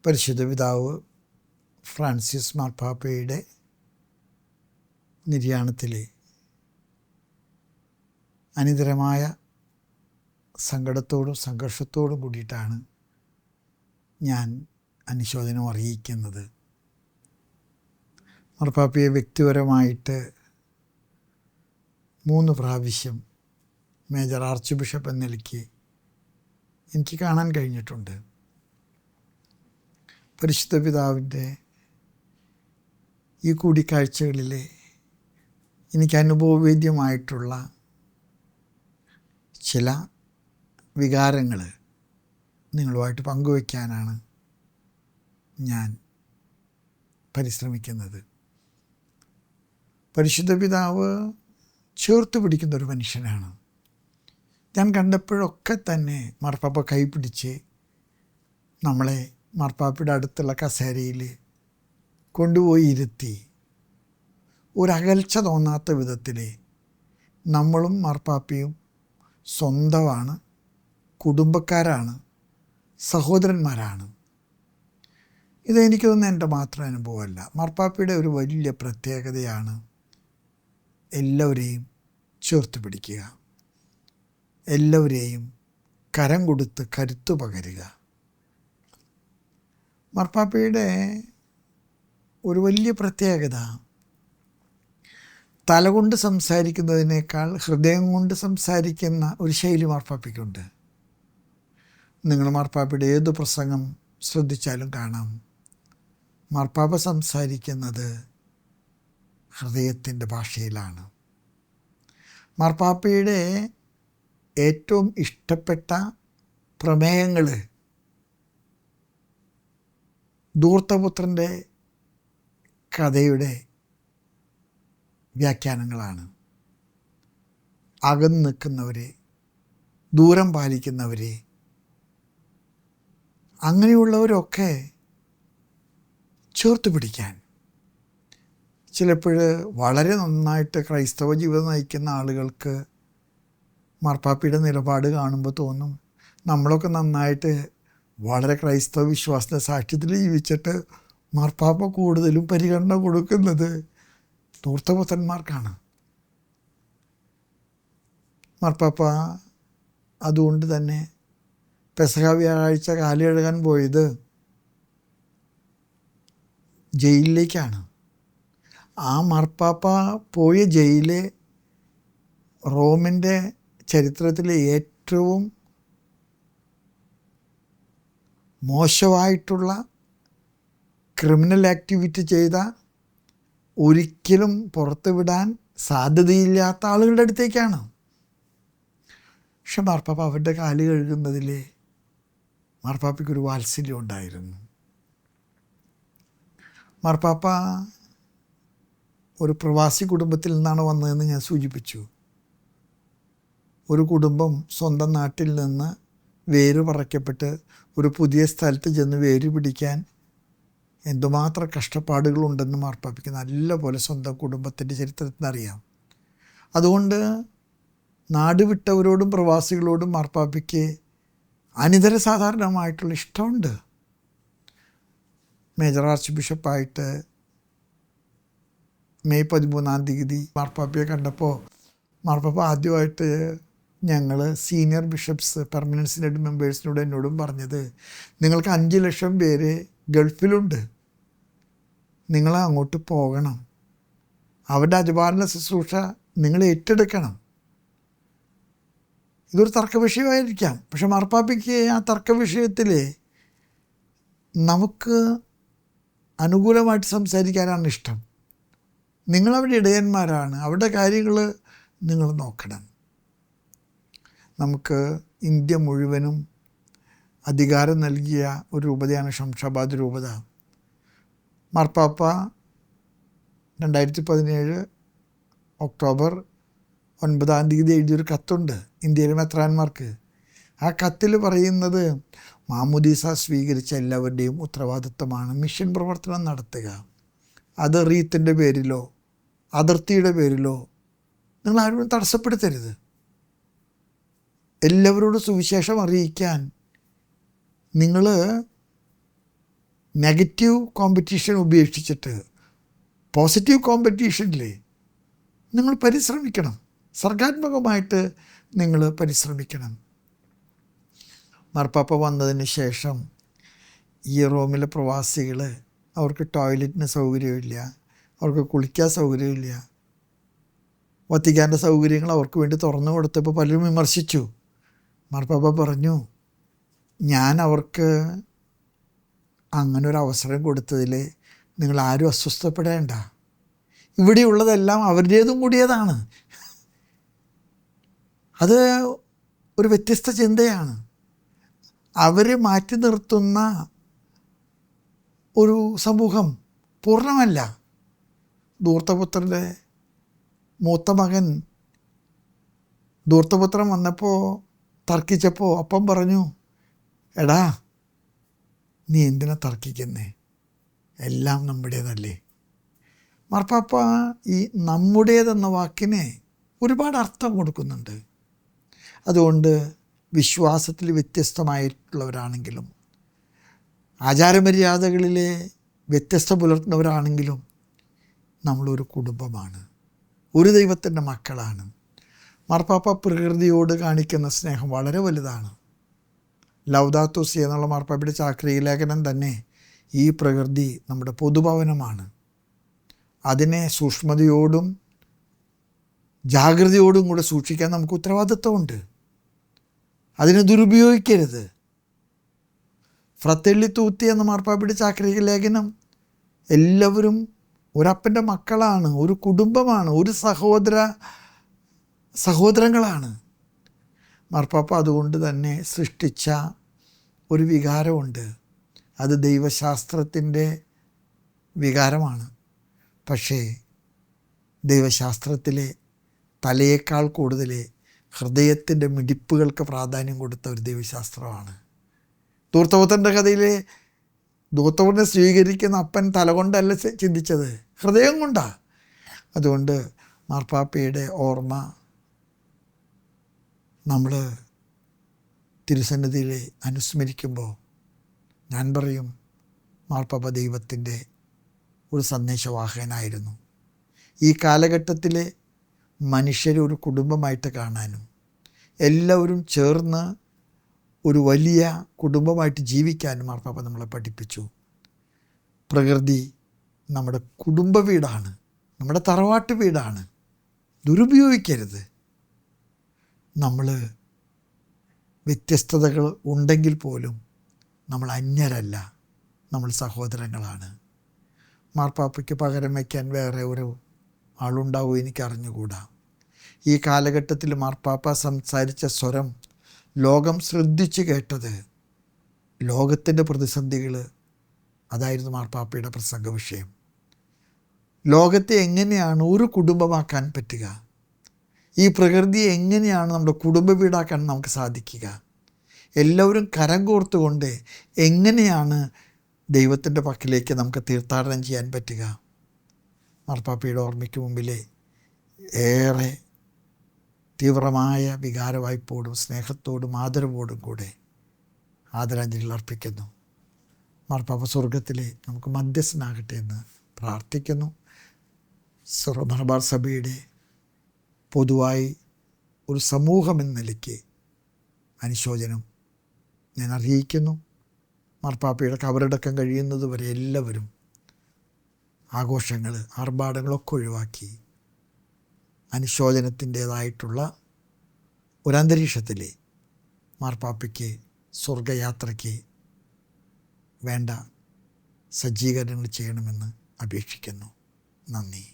പരിശുദ്ധ പിതാവ് ഫ്രാൻസിസ് മാർപ്പാപ്പയുടെ നിര്യാണത്തിലെ അനിതരമായ സങ്കടത്തോടും സംഘർഷത്തോടും കൂടിയിട്ടാണ് ഞാൻ അനുശോചനം അറിയിക്കുന്നത്. മാർപ്പാപ്പയെ വ്യക്തിപരമായിട്ട് 3 പ്രാവശ്യം മേജർ ആർച്ച് ബിഷപ്പ് എന്ന നിലയ്ക്ക് എനിക്ക് കാണാൻ കഴിഞ്ഞിട്ടുണ്ട്. പരിശുദ്ധ പിതാവിൻ്റെ ഈ കൂടിക്കാഴ്ചകളിൽ എനിക്ക് അനുഭവവേദ്യമായിട്ടുള്ള ചില വികാരങ്ങൾ നിങ്ങളുമായിട്ട് പങ്കുവയ്ക്കാനാണ് ഞാൻ പരിശ്രമിക്കുന്നത്. പരിശുദ്ധ പിതാവ് ചേർത്ത് പിടിക്കുന്നൊരു മനുഷ്യനാണ്. ഞാൻ കണ്ടപ്പോഴൊക്കെ തന്നെ മാർപ്പാപ്പ കൈപിടിച്ച് നമ്മളെ മാർപ്പാപ്പയുടെ അടുത്തുള്ള കസേരയിൽ കൊണ്ടുപോയി ഇരുത്തി ഒരകൽച്ച തോന്നാത്ത വിധത്തിൽ നമ്മളും മാർപ്പാപ്പയും സ്വന്തമാണ്, കുടുംബക്കാരാണ്, സഹോദരന്മാരാണ്. ഇതെനിക്ക് തോന്നുന്ന എൻ്റെ മാത്രം അനുഭവമല്ല. മാർപ്പാപ്പയുടെ ഒരു വലിയ പ്രത്യേകതയാണ് എല്ലാവരെയും ചേർത്ത് പിടിക്കുക, എല്ലാവരെയും കരം കൊടുത്ത് കരുത്തു പകരുക. മാർപ്പാപ്പയുടെ ഒരു വലിയ പ്രത്യേകത തലകൊണ്ട് സംസാരിക്കുന്നതിനേക്കാൾ ഹൃദയം കൊണ്ട് സംസാരിക്കുന്ന ഒരു ശൈലി മാർപ്പാപ്പയ്ക്കുണ്ട്. നിങ്ങൾ മാർപ്പാപ്പയുടെ ഏത് പ്രസംഗം ശ്രദ്ധിച്ചാലും കാണാം, മാർപ്പാപ്പ സംസാരിക്കുന്നത് ഹൃദയത്തിൻ്റെ ഭാഷയിലാണ്. മാർപ്പാപ്പയുടെ ഏറ്റവും ഇഷ്ടപ്പെട്ട പ്രമേയങ്ങൾ ധൂർത്തപുത്രൻ്റെ കഥയുടെ വ്യാഖ്യാനങ്ങളാണ്. അകന്നു നിൽക്കുന്നവരെ, ദൂരം പാലിക്കുന്നവരെ, അങ്ങനെയുള്ളവരൊക്കെ ചേർത്ത് പിടിക്കാൻ ചിലപ്പോൾ വളരെ നന്നായിട്ട് ക്രൈസ്തവ ജീവിതം നയിക്കുന്ന ആളുകൾക്ക് മാർപ്പാപ്പയുടെ നിലപാട് കാണുമ്പോൾ തോന്നും, നമ്മളൊക്കെ നന്നായിട്ട് വളരെ ക്രൈസ്തവ വിശ്വാസത്തെ സാക്ഷ്യത്തിൽ ജീവിച്ചിട്ട് മാർപ്പാപ്പ കൂടുതലും പരിഗണന കൊടുക്കുന്നത് ധൂർത്തപുത്രന്മാർക്കാണ്. മാർപ്പാപ്പ അതുകൊണ്ട് തന്നെ പെസഹ വ്യാഴാഴ്ച കാലെഴുകാൻ പോയത് ജയിലിലേക്കാണ്. ആ മാർപ്പാപ്പ പോയ ജയില് റോമിൻ്റെ ചരിത്രത്തിലെ ഏറ്റവും മോശമായിട്ടുള്ള ക്രിമിനൽ ആക്ടിവിറ്റി ചെയ്ത, ഒരിക്കലും പുറത്ത് വിടാൻ സാധ്യതയില്ലാത്ത ആളുകളുടെ അടുത്തേക്കാണ്. പക്ഷെ മാർപ്പാപ്പ അവരുടെ കാല് കഴുകുന്നതിൽ മാർപ്പാപ്പയ്ക്കൊരു വാത്സല്യം ഉണ്ടായിരുന്നു. മാർപ്പാപ്പ ഒരു പ്രവാസി കുടുംബത്തിൽ നിന്നാണ് വന്നതെന്ന് ഞാൻ സൂചിപ്പിച്ചു. ഒരു കുടുംബം സ്വന്തം നാട്ടിൽ നിന്ന് വേര് പറയ്ക്കപ്പെട്ട് ഒരു പുതിയ സ്ഥലത്ത് ചെന്ന് വേര് പിടിക്കാൻ എന്തുമാത്രം കഷ്ടപ്പാടുകളുണ്ടെന്ന് മാർപ്പാപ്പയ്ക്ക് നല്ല പോലെ സ്വന്തം കുടുംബത്തിൻ്റെ ചരിത്രത്തിൽ അറിയാം. അതുകൊണ്ട് നാട് വിട്ടവരോടും പ്രവാസികളോടും മാർപ്പാപ്പയ്ക്ക് അനിതര സാധാരണമായിട്ടുള്ള ഇഷ്ടമുണ്ട്. മേജർ ആർച്ച് ബിഷപ്പായിട്ട് മെയ് 13 മാർപ്പാപ്പയെ കണ്ടപ്പോൾ മാർപ്പാപ്പ ആദ്യമായിട്ട് ഞങ്ങൾ സീനിയർ ബിഷപ്സ് പെർമനൻറ്റ് സിനഡ് മെമ്പേഴ്സിനോട് എന്നോടും പറഞ്ഞത്, നിങ്ങൾക്ക് 5 ലക്ഷം പേര് ഗൾഫിലുണ്ട്, നിങ്ങൾ അങ്ങോട്ട് പോകണം, അവരുടെ അജപാലന ശുശ്രൂഷ നിങ്ങൾ ഏറ്റെടുക്കണം. ഇതൊരു തർക്ക വിഷയമായിരിക്കാം, പക്ഷെ മാർപ്പാപ്പയ്ക്ക് ആ തർക്ക വിഷയത്തിൽ നമുക്ക് അനുകൂലമായിട്ട് സംസാരിക്കാനാണ് ഇഷ്ടം. നിങ്ങളവിടെ ഇടയന്മാരാണ്, അവരുടെ കാര്യങ്ങൾ നിങ്ങൾ നോക്കണം. നമുക്ക് ഇന്ത്യ മുഴുവനും അധികാരം നൽകിയ ഒരു രൂപതയാണ് ശംഷാബാദ് രൂപത. മാർപ്പാപ്പ 2017 ഒക്ടോബർ 9 എഴുതിയൊരു കത്തുണ്ട് ഇന്ത്യയിലെ മെത്രാന്മാർക്ക്. ആ കത്തിൽ പറയുന്നത്, മാമുദീസ സ്വീകരിച്ച എല്ലാവരുടെയും ഉത്തരവാദിത്വമാണ് മിഷൻ പ്രവർത്തനം നടത്തുക. അത് റീത്തിൻ്റെ പേരിലോ അതിർത്തിയുടെ പേരിലോ നിങ്ങൾ ആരും തടസ്സപ്പെടുത്തരുത്. എല്ലാവരോടും സുവിശേഷം അറിയിക്കാൻ നിങ്ങൾ നെഗറ്റീവ് കോമ്പറ്റീഷൻ ഉപേക്ഷിച്ചിട്ട് പോസിറ്റീവ് കോമ്പറ്റീഷനിൽ നിങ്ങൾ പരിശ്രമിക്കണം. സർഗാത്മകമായിട്ട് നിങ്ങൾ പരിശ്രമിക്കണം. മാർപ്പാപ്പ വന്നതിന് ശേഷം ഈ റോമിലെ പ്രവാസികൾ, അവർക്ക് ടോയ്ലറ്റിന് സൗകര്യമില്ല, അവർക്ക് കുളിക്കാൻ സൗകര്യമില്ല. വത്തിക്കാൻ്റെ സൗകര്യങ്ങൾ അവർക്ക് വേണ്ടി തുറന്നു കൊടുത്തപ്പോൾ പലരും വിമർശിച്ചു. മാർപ്പാപ്പ പറഞ്ഞു, ഞാൻ അവർക്ക് അങ്ങനെ ഒരു അവസരം കൊടുത്തതിൽ നിങ്ങൾ ആരും അസ്വസ്ഥപ്പെടേണ്ട. ഇവിടെയുള്ളതെല്ലാം അവരുടേതും കൂടിയതാണ്. അത് ഒരു വ്യത്യസ്ത ചിന്തയാണ്. അവർ മാറ്റി നിർത്തുന്ന ഒരു സമൂഹം പൂർണ്ണമല്ല. ധൂർത്തപുത്രൻ്റെ മൂത്ത മകൻ ധൂർത്തപുത്രൻ വന്നപ്പോൾ തർക്കിച്ചപ്പോൾ അപ്പം പറഞ്ഞു, എടാ നീ എന്തിനാ തർക്കിക്കുന്നേ, എല്ലാം നമ്മുടേതല്ലേ. മാർപ്പാപ്പ ഈ നമ്മുടേതെന്ന വാക്കിനെ ഒരുപാട് അർത്ഥം കൊടുക്കുന്നുണ്ട്. അതുകൊണ്ട് വിശ്വാസത്തിൽ വ്യത്യസ്തമായിട്ടുള്ളവരാണെങ്കിലും ആചാരമര്യാദകളിലെ വ്യത്യസ്ത പുലർത്തുന്നവരാണെങ്കിലും നമ്മളൊരു കുടുംബമാണ്, ഒരു ദൈവത്തിൻ്റെ മക്കളാണ്. മാർപ്പാപ്പ പ്രകൃതിയോട് കാണിക്കുന്ന സ്നേഹം വളരെ വലുതാണ്. ലൗദാത്തോ സി എന്നുള്ള മാർപ്പാപ്പയുടെ ചാക്രിക ലേഖനം തന്നെ ഈ പ്രകൃതി നമ്മുടെ പൊതുഭവനമാണ്. അതിനെ സൂക്ഷ്മതയോടും ജാഗ്രതയോടും കൂടെ സൂക്ഷിക്കാൻ നമുക്ക് ഉത്തരവാദിത്വമുണ്ട്. അതിനെ ദുരുപയോഗിക്കരുത്. ഫ്രത്തെല്ലി തൂത്തി എന്ന മാർപ്പാപ്പയുടെ ചാക്രിക ലേഖനം എല്ലാവരും ഒരപ്പൻ്റെ മക്കളാണ്, ഒരു കുടുംബമാണ്, ഒരു സഹോദരങ്ങളാണ്. മാർപ്പാപ്പ അതുകൊണ്ട് തന്നെ സൃഷ്ടിച്ച ഒരു വികാരമുണ്ട്. അത് ദൈവശാസ്ത്രത്തിൻ്റെ വികാരമാണ്. പക്ഷേ ദൈവശാസ്ത്രത്തിലെ തലയേക്കാൾ കൂടുതൽ ഹൃദയത്തിൻ്റെ മിടിപ്പുകൾക്ക് പ്രാധാന്യം കൊടുത്ത ഒരു ദൈവശാസ്ത്രമാണ്. ധൂർത്തപുത്രൻ്റെ കഥയിലെ ധൂർത്തപുത്രനെ സ്വീകരിക്കുന്ന അപ്പൻ തല കൊണ്ടല്ല ചിന്തിച്ചത്, ഹൃദയം കൊണ്ടാണ്. അതുകൊണ്ട് മാർപ്പാപ്പയുടെ ഓർമ്മ നമ്മൾ തിരുസന്നിധിയിൽ അനുസ്മരിക്കുമ്പോൾ ഞാൻ പറയും, മാർപ്പാപ്പ ദൈവത്തിൻ്റെ ഒരു സന്ദേശവാഹകനായിരുന്നു. ഈ കാലഘട്ടത്തിൽ മനുഷ്യരെ ഒരു കുടുംബമായിട്ട് കാണാനും എല്ലാവരും ചേർന്ന് ഒരു വലിയ കുടുംബമായിട്ട് ജീവിക്കാനും മാർപ്പാപ്പ നമ്മളെ പഠിപ്പിച്ചു. പ്രകൃതി നമ്മുടെ കുടുംബ വീടാണ്, നമ്മുടെ തറവാട്ട് വീടാണ്. ദുരുപയോഗിക്കരുത്. നമ്മൾ വ്യത്യസ്തതകൾ ഉണ്ടെങ്കിൽ പോലും നമ്മൾ അന്യരല്ല, നമ്മൾ സഹോദരങ്ങളാണ്. മാർപ്പാപ്പയ്ക്ക് പകരം വയ്ക്കാൻ വേറെ ഒരു ആളുണ്ടാവും എനിക്കറിഞ്ഞുകൂടാ. ഈ കാലഘട്ടത്തിൽ മാർപ്പാപ്പ സംസാരിച്ച സ്വരം ലോകം ശ്രദ്ധിച്ച് കേട്ടത്, ലോകത്തിൻ്റെ പ്രതിസന്ധികൾ, അതായിരുന്നു മാർപ്പാപ്പയുടെ പ്രസംഗ വിഷയം. ലോകത്തെ എങ്ങനെയാണ് ഒരു കുടുംബമാക്കാൻ പറ്റുക, ഈ പ്രകൃതിയെ എങ്ങനെയാണ് നമ്മുടെ കുടുംബ വീടാക്കാൻ നമുക്ക് സാധിക്കുക, എല്ലാവരും കരം കോർത്തുകൊണ്ട് എങ്ങനെയാണ് ദൈവത്തിൻ്റെ പക്കലേക്ക് നമുക്ക് തീർത്ഥാടനം ചെയ്യാൻ പറ്റുക. മാർപ്പാപ്പയുടെ ഓർമ്മയ്ക്ക് മുമ്പിലെ ഏറെ തീവ്രമായ വികാരവായ്പോടും സ്നേഹത്തോടും ആദരവോടും കൂടെ ആദരാഞ്ജലികൾ അർപ്പിക്കുന്നു. മാർപ്പാപ്പ സ്വർഗത്തിലെ നമുക്ക് മധ്യസ്ഥനാകട്ടെ എന്ന് പ്രാർത്ഥിക്കുന്നു. മലബാർ സഭയുടെ പൊതുവായി ഒരു സമൂഹമെന്ന നിലയ്ക്ക് അനുശോചനം ഞാൻ അറിയിക്കുന്നു. മാർപ്പാപ്പയുടെ കബറടക്കം കഴിയുന്നത് വരെ എല്ലാവരും ആഘോഷങ്ങൾ, ആർഭാടങ്ങളൊക്കെ ഒഴിവാക്കി അനുശോചനത്തിൻ്റേതായിട്ടുള്ള ഒരന്തരീക്ഷത്തിൽ മാർപ്പാപ്പയ്ക്ക് സ്വർഗയാത്രയ്ക്ക് വേണ്ട സജ്ജീകരണങ്ങൾ ചെയ്യണമെന്ന് അപേക്ഷിക്കുന്നു. നന്ദി.